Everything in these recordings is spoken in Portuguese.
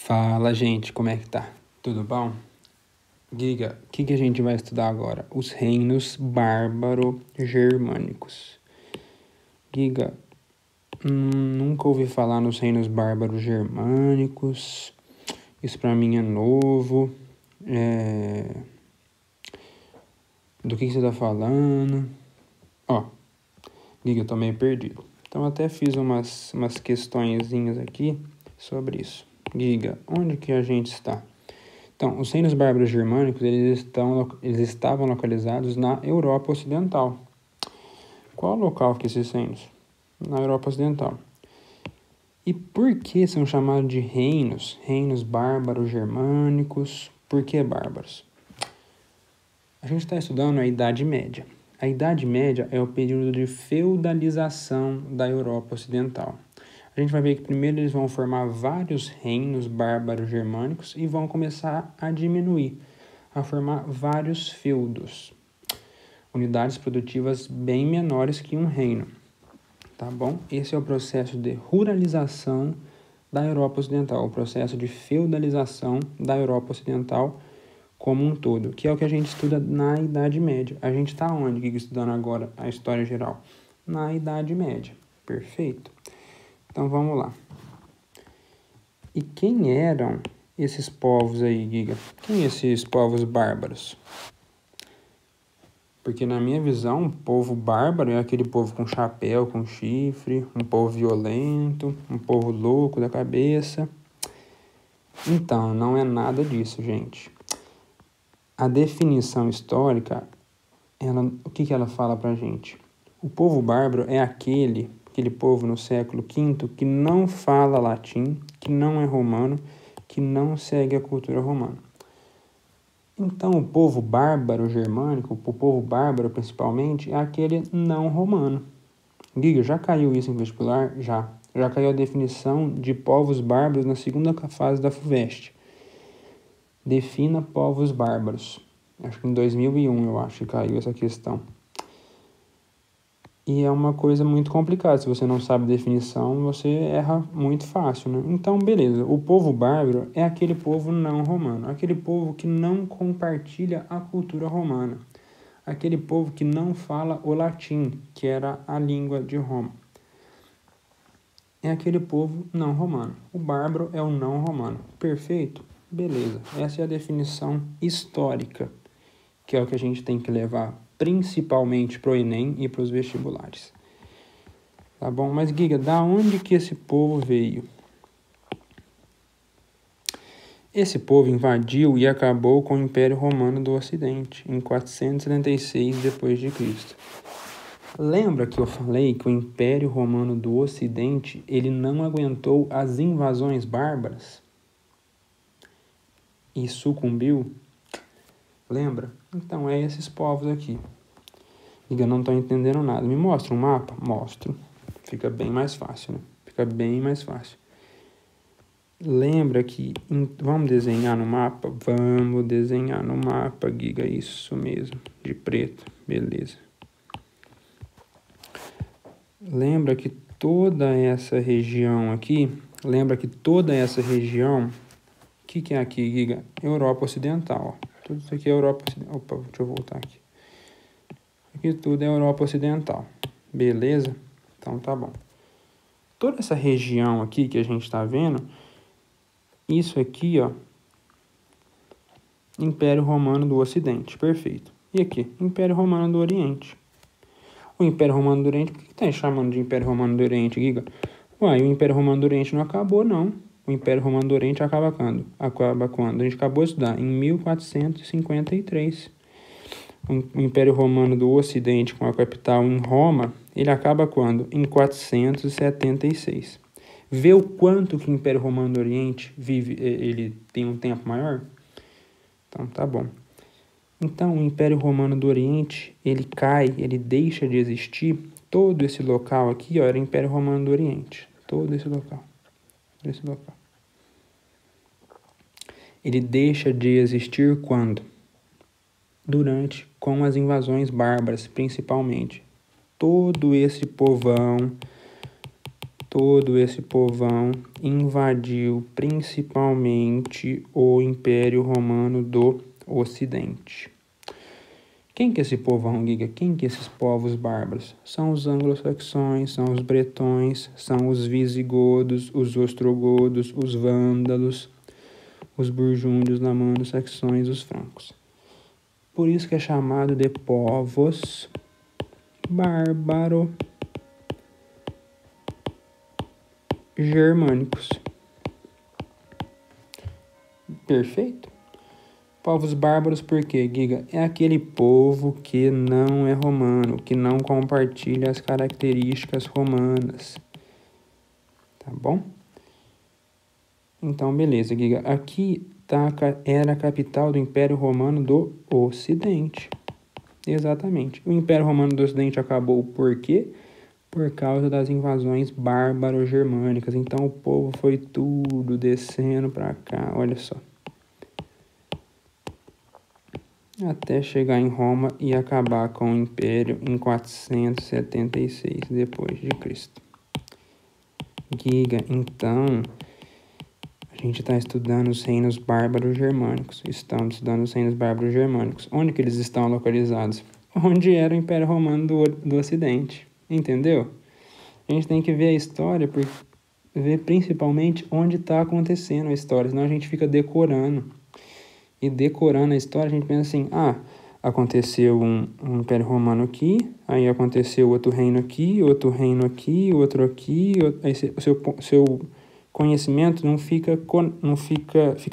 Fala, gente, como é que tá? Tudo bom? Giga, o que a gente vai estudar agora? Os reinos bárbaro-germânicos. Giga, nunca ouvi falar nos reinos bárbaro-germânicos. Isso pra mim é novo. Do que você tá falando? Ó, Giga, eu tô meio perdido. Então até fiz umas questõezinhas aqui sobre isso. Giga, onde que a gente está? Então, os reinos bárbaros germânicos, eles estavam localizados na Europa Ocidental. Qual o local que esses reinos? Na Europa Ocidental. E por que são chamados de reinos? Reinos bárbaros germânicos. Por que bárbaros? A gente está estudando a Idade Média. A Idade Média é o período de feudalização da Europa Ocidental. A gente vai ver que primeiro eles vão formar vários reinos bárbaros germânicos e vão começar a diminuir, a formar vários feudos, unidades produtivas bem menores que um reino, tá bom? Esse é o processo de ruralização da Europa Ocidental, o processo de feudalização da Europa Ocidental como um todo, que é o que a gente estuda na Idade Média. A gente está onde, estudando agora a história geral? Na Idade Média, perfeito? Então vamos lá. E quem eram esses povos aí, Giga? Quem esses povos bárbaros? Porque na minha visão, um povo bárbaro é aquele povo com chapéu, com chifre, um povo violento, um povo louco da cabeça. Então, não é nada disso, gente. A definição histórica, o que ela fala pra gente? O povo bárbaro é aquele povo no século V que não fala latim, que não é romano, que não segue a cultura romana. Então, o povo bárbaro germânico, o povo bárbaro principalmente, é aquele não romano. Giga, já caiu isso em vestibular? Já. Já caiu a definição de povos bárbaros na segunda fase da FUVEST. Defina povos bárbaros. Acho que em 2001, eu acho que caiu essa questão. E é uma coisa muito complicada. Se você não sabe definição, você erra muito fácil, né? Então, beleza. O povo bárbaro é aquele povo não romano. Aquele povo que não compartilha a cultura romana. Aquele povo que não fala o latim, que era a língua de Roma. É aquele povo não romano. O bárbaro é o não romano. Perfeito? Beleza. Essa é a definição histórica, que é o que a gente tem que levar principalmente para o Enem e para os vestibulares. Tá bom? Mas, Giga, da onde que esse povo veio? Esse povo invadiu e acabou com o Império Romano do Ocidente, em 476 d.C. Lembra que eu falei que o Império Romano do Ocidente, ele não aguentou as invasões bárbaras? E sucumbiu? Lembra? Então, é esses povos aqui. Giga, não estou entendendo nada. Me mostra um mapa? Mostro. Fica bem mais fácil, né? Fica bem mais fácil. Lembra que... Vamos desenhar no mapa? Vamos desenhar no mapa, Giga. Isso mesmo. De preto. Beleza. Lembra que toda essa região aqui... Lembra que toda essa região... O que é aqui, Giga? Europa Ocidental. Ó. Tudo isso aqui é Europa Ocidental. Opa, deixa eu voltar aqui. Aqui tudo é Europa Ocidental. Beleza? Então tá bom. Toda essa região aqui que a gente está vendo, isso aqui, ó, Império Romano do Ocidente. Perfeito. E aqui? Império Romano do Oriente. O Império Romano do Oriente, por que tá chamando de Império Romano do Oriente, Giga? Uai, o Império Romano do Oriente não acabou, não. O Império Romano do Oriente acaba quando? Acaba quando? A gente acabou de estudar, em 1453. O Império Romano do Ocidente, com a capital em Roma, ele acaba quando? Em 476. Vê o quanto que o Império Romano do Oriente vive, ele tem um tempo maior? Então, tá bom. Então, o Império Romano do Oriente, ele cai, ele deixa de existir. Todo esse local aqui, ó, era o Império Romano do Oriente. Todo esse local. Ele deixa de existir quando? Com as invasões bárbaras, principalmente. Todo esse povão, todo esse povão invadiu principalmente o Império Romano do Ocidente. Quem que é esse povão, Giga? Quem que é esses povos bárbaros? São os anglo-saxões, são os bretões, são os visigodos, os ostrogodos, os vândalos, os burgúndios, lamanos, saxões, os francos. Por isso que é chamado de povos bárbaro-germânicos. Perfeito? Povos bárbaros por quê, Giga? É aquele povo que não é romano, que não compartilha as características romanas. Tá bom? Então, beleza, Giga. Aqui era a capital do Império Romano do Ocidente. Exatamente. O Império Romano do Ocidente acabou por quê? Por causa das invasões bárbaro-germânicas. Então, o povo foi tudo descendo para cá. Olha só. Até chegar em Roma e acabar com o Império em 476 depois de Cristo. Giga, então, a gente está estudando os reinos bárbaros germânicos. Estamos estudando os reinos bárbaros germânicos. Onde que eles estão localizados? Onde era o Império Romano do Ocidente. Entendeu? A gente tem que ver a história, ver principalmente onde está acontecendo a história, senão a gente fica decorando. E decorando a história, a gente pensa assim, aconteceu um Império Romano aqui, aí aconteceu outro reino aqui, outro reino aqui, outro aqui, aí o seu conhecimento fica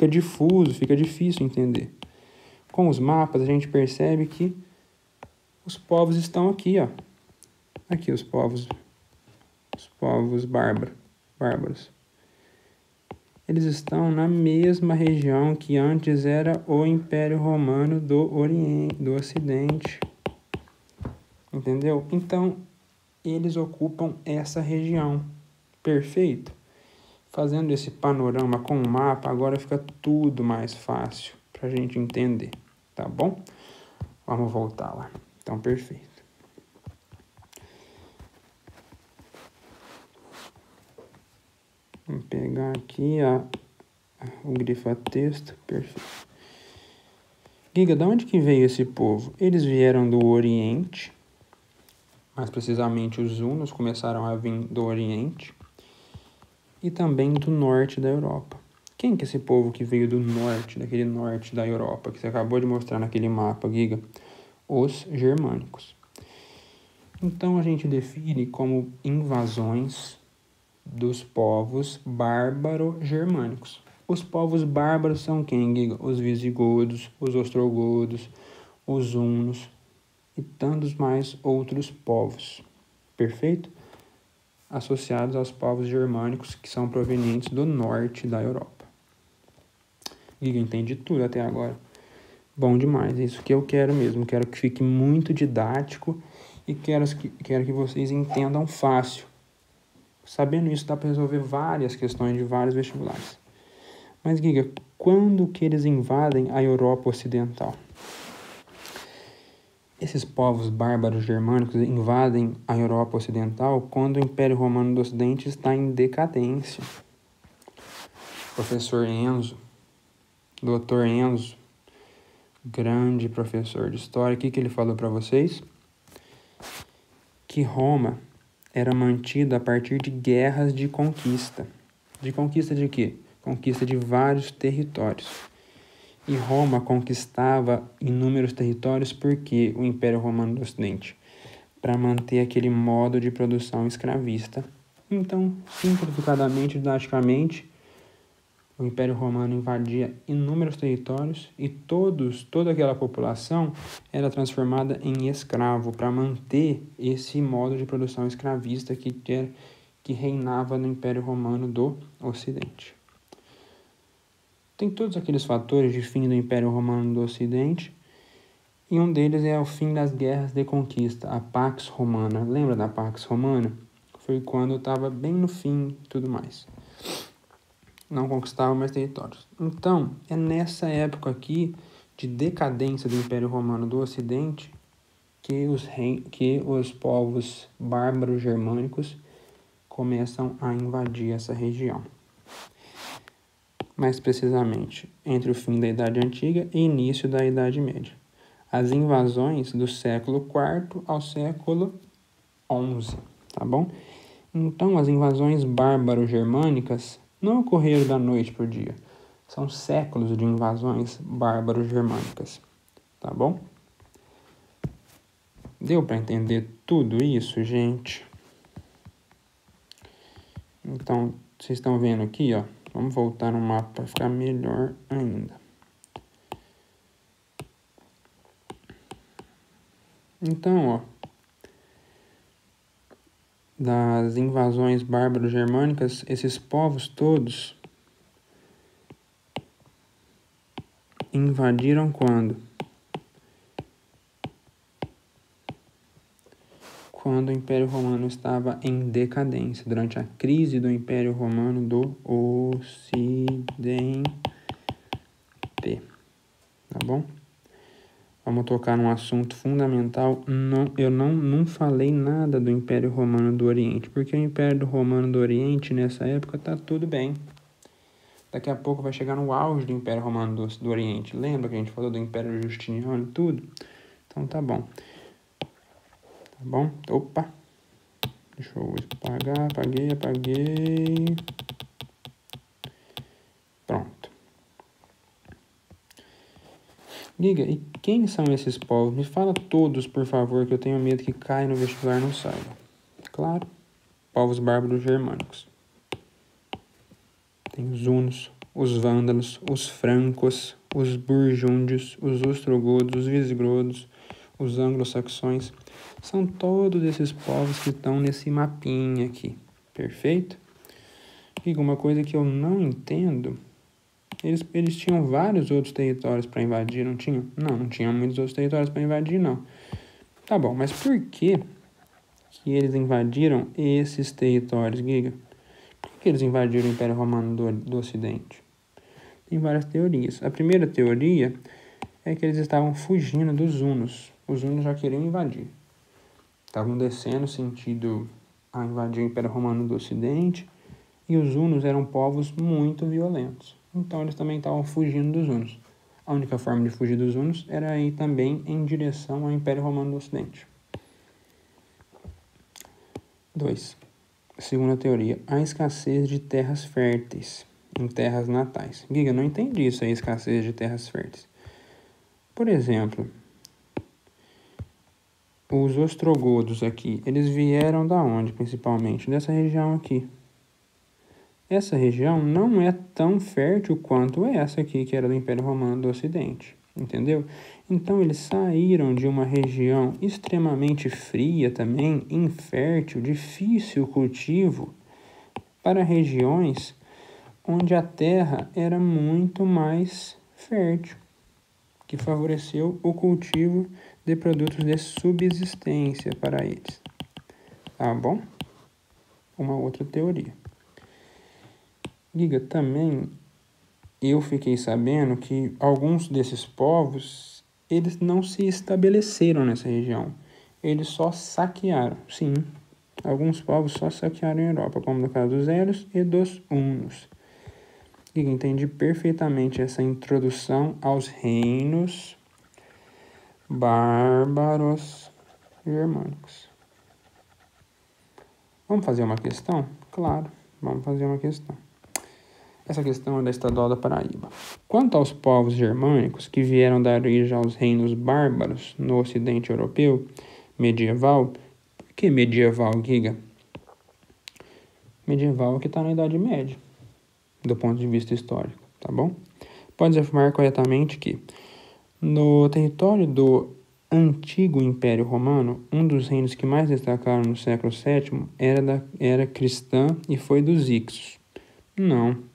difuso, fica difícil entender. Com os mapas, a gente percebe que os povos estão aqui, ó. Aqui os povos bárbaros. Eles estão na mesma região que antes era o Império Romano do Ocidente. Entendeu? Então, eles ocupam essa região. Perfeito? Fazendo esse panorama com o mapa, agora fica tudo mais fácil para a gente entender. Tá bom? Vamos voltar lá. Então, perfeito. Vou pegar aqui o grifa-texto. Perfeito. Giga, de onde que veio esse povo? Eles vieram do Oriente. Mais precisamente, os hunos começaram a vir do Oriente. E também do norte da Europa. Quem que é esse povo que veio do norte, daquele norte da Europa, que você acabou de mostrar naquele mapa, Giga? Os germânicos. Então, a gente define como invasões dos povos bárbaro-germânicos. Os povos bárbaros são quem, Giga? Os visigodos, os ostrogodos, os hunos e tantos mais outros povos. Perfeito? Associados aos povos germânicos que são provenientes do norte da Europa. Giga, entendi tudo até agora. Bom demais, é isso que eu quero mesmo. Quero que fique muito didático e quero que vocês entendam fácil. Sabendo isso, dá para resolver várias questões de vários vestibulares. Mas, Giga, quando que eles invadem a Europa Ocidental? Esses povos bárbaros germânicos invadem a Europa Ocidental quando o Império Romano do Ocidente está em decadência. Professor Enzo, Dr. Enzo, grande professor de história, o que ele falou para vocês? Que Roma era mantida a partir de guerras de conquista. De conquista de quê? Conquista de vários territórios. E Roma conquistava inúmeros territórios porque o Império Romano do Ocidente, para manter aquele modo de produção escravista. Então, simplificadamente, didaticamente, o Império Romano invadia inúmeros territórios e toda aquela população era transformada em escravo para manter esse modo de produção escravista que reinava no Império Romano do Ocidente. Tem todos aqueles fatores de fim do Império Romano do Ocidente e um deles é o fim das guerras de conquista, a Pax Romana. Lembra da Pax Romana? Foi quando estava bem no fim e tudo mais. Não conquistava mais territórios. Então, é nessa época aqui de decadência do Império Romano do Ocidente que os povos bárbaros germânicos começam a invadir essa região. Mais precisamente, entre o fim da Idade Antiga e início da Idade Média. As invasões do século IV ao século XI, tá bom? Então, as invasões bárbaro-germânicas não ocorreram da noite para o dia. São séculos de invasões bárbaro-germânicas, tá bom? Deu para entender tudo isso, gente? Então, vocês estão vendo aqui, ó. Vamos voltar no mapa para ficar melhor ainda. Então, ó, das invasões bárbaro-germânicas, esses povos todos invadiram quando? Quando o Império Romano estava em decadência, durante a crise do Império Romano do Ocidente. Tá bom? Vamos tocar num assunto fundamental. Eu não falei nada do Império Romano do Oriente, porque o Império Romano do Oriente, nessa época, tá tudo bem. Daqui a pouco vai chegar no auge do Império Romano do Oriente. Lembra que a gente falou do Império Justiniano e tudo? Então tá bom. Tá bom? Opa! Deixa eu apagar, apaguei. Pronto. Giga, e quem são esses povos? Me fala todos, por favor, que eu tenho medo que caia no vestibular e não saiba. Claro, povos bárbaros germânicos. Tem os hunos, os vândalos, os francos, os burgúndios, os ostrogodos, os visigodos, os anglo-saxões. São todos esses povos que estão nesse mapinha aqui. Perfeito? Giga, uma coisa que eu não entendo... Eles tinham vários outros territórios para invadir, não tinham? Não tinham muitos outros territórios para invadir, não. Tá bom, mas por que eles invadiram esses territórios, Giga? Por que eles invadiram o Império Romano do Ocidente? Tem várias teorias. A primeira teoria é que eles estavam fugindo dos hunos. Os hunos já queriam invadir. Estavam descendo sentido a invadir o Império Romano do Ocidente, e os hunos eram povos muito violentos. Então, eles também estavam fugindo dos hunos. A única forma de fugir dos hunos era ir também em direção ao Império Romano do Ocidente. 2. Segunda teoria, a escassez de terras férteis em terras natais. Giga, não entendi isso aí, escassez de terras férteis. Por exemplo, os ostrogodos aqui, eles vieram da onde, principalmente? Dessa região aqui. Essa região não é tão fértil quanto essa aqui, que era do Império Romano do Ocidente, entendeu? Então, eles saíram de uma região extremamente fria também, infértil, difícil cultivo, para regiões onde a terra era muito mais fértil, que favoreceu o cultivo de produtos de subsistência para eles. Tá bom? Uma outra teoria. Giga, também eu fiquei sabendo que alguns desses povos, eles não se estabeleceram nessa região. Eles só saquearam, sim. Alguns povos só saquearam a Europa, como no caso dos Elos e dos Hunos. Giga, entendi perfeitamente essa introdução aos reinos bárbaros germânicos. Vamos fazer uma questão? Claro, vamos fazer uma questão. Essa questão é da Estadual da Paraíba. Quanto aos povos germânicos que vieram dar origem aos reinos bárbaros no Ocidente Europeu medieval, por que medieval, Giga? Medieval é que está na Idade Média, do ponto de vista histórico, tá bom? Pode-se afirmar corretamente que no território do antigo Império Romano, um dos reinos que mais destacaram no século VII era cristã e foi dos Ixos. Não.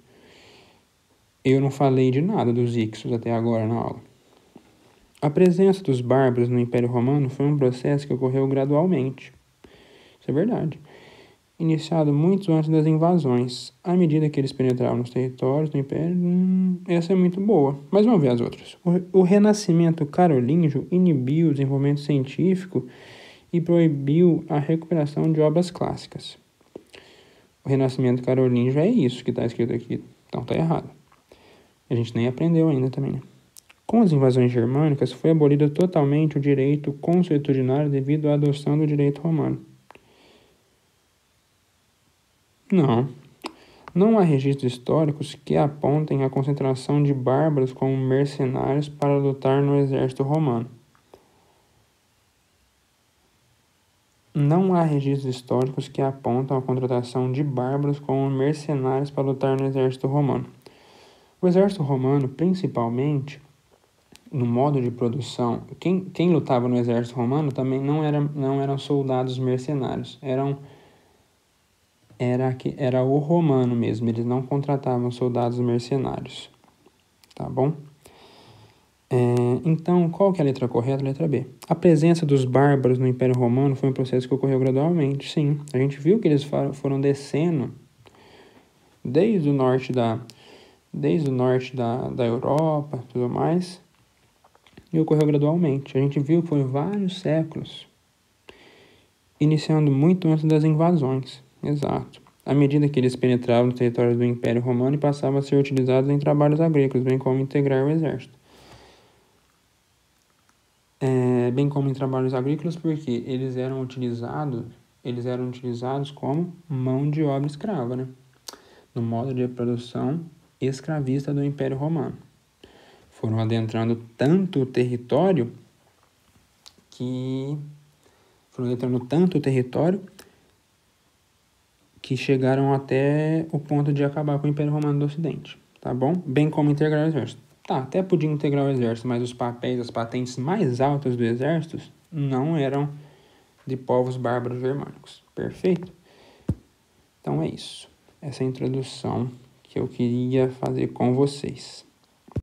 Eu não falei de nada dos Ixos até agora na aula. A presença dos bárbaros no Império Romano foi um processo que ocorreu gradualmente. Isso é verdade. Iniciado muito antes das invasões. À medida que eles penetravam nos territórios do Império, essa é muito boa. Mas vamos ver as outras. O renascimento carolíngio inibiu o desenvolvimento científico e proibiu a recuperação de obras clássicas. O renascimento carolíngio é isso que está escrito aqui. Então está errado. A gente nem aprendeu ainda também, né? Com as invasões germânicas, foi abolido totalmente o direito consuetudinário devido à adoção do direito romano. Não há registros históricos que apontem a concentração de bárbaros como mercenários para lutar no exército romano. Não há registros históricos que apontam a contratação de bárbaros como mercenários para lutar no exército romano. O exército romano, principalmente, no modo de produção, quem lutava no exército romano também não eram soldados mercenários, era o romano mesmo, eles não contratavam soldados mercenários, tá bom? Então, qual que é a letra correta? A letra B. A presença dos bárbaros no Império Romano foi um processo que ocorreu gradualmente, sim. A gente viu que eles foram descendo desde o norte da Europa, tudo mais, e ocorreu gradualmente. A gente viu que foi vários séculos, iniciando muito antes das invasões. Exato. À medida que eles penetravam no território do Império Romano e passavam a ser utilizados em trabalhos agrícolas, bem como integrar o exército. Bem como em trabalhos agrícolas, porque eles eram utilizados como mão de obra escrava, né? No modo de produção escravista do Império Romano. Foram adentrando tanto o território que chegaram até o ponto de acabar com o Império Romano do Ocidente, tá bom? Bem como integrar o exército. Tá, até podia integrar o exército, mas os papéis, as patentes mais altas do exército não eram de povos bárbaros germânicos. Perfeito? Então é isso. Essa é a introdução que eu queria fazer com vocês.